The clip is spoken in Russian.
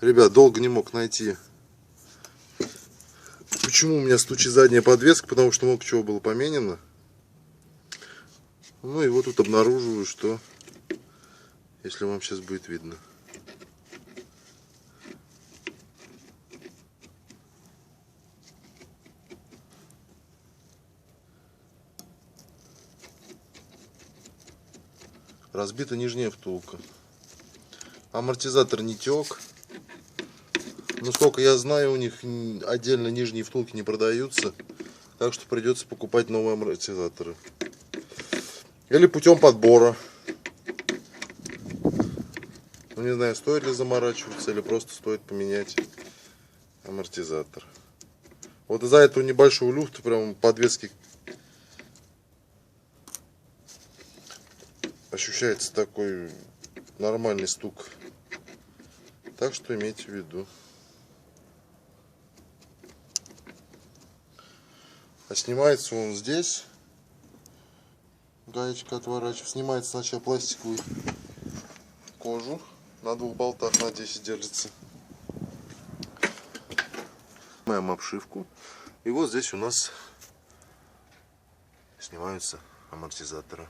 Ребят, долго не мог найти, почему у меня стучит задняя подвеска, потому что много чего было поменено. Ну и вот тут обнаруживаю, что, если вам сейчас будет видно, разбита нижняя втулка. Амортизатор не тек. Но сколько я знаю, у них отдельно нижние втулки не продаются. Так что придется покупать новые амортизаторы. Или путем подбора. Ну, не знаю, стоит ли заморачиваться, или просто стоит поменять амортизатор. Вот из-за этого небольшого люфта прям подвески ощущается такой нормальный стук. Так что имейте в виду. А снимается он здесь. Гаечка отворачивается. Снимается сначала пластиковую кожу. На двух болтах, на 10 держится. Снимаем обшивку. И вот здесь у нас снимаются амортизаторы.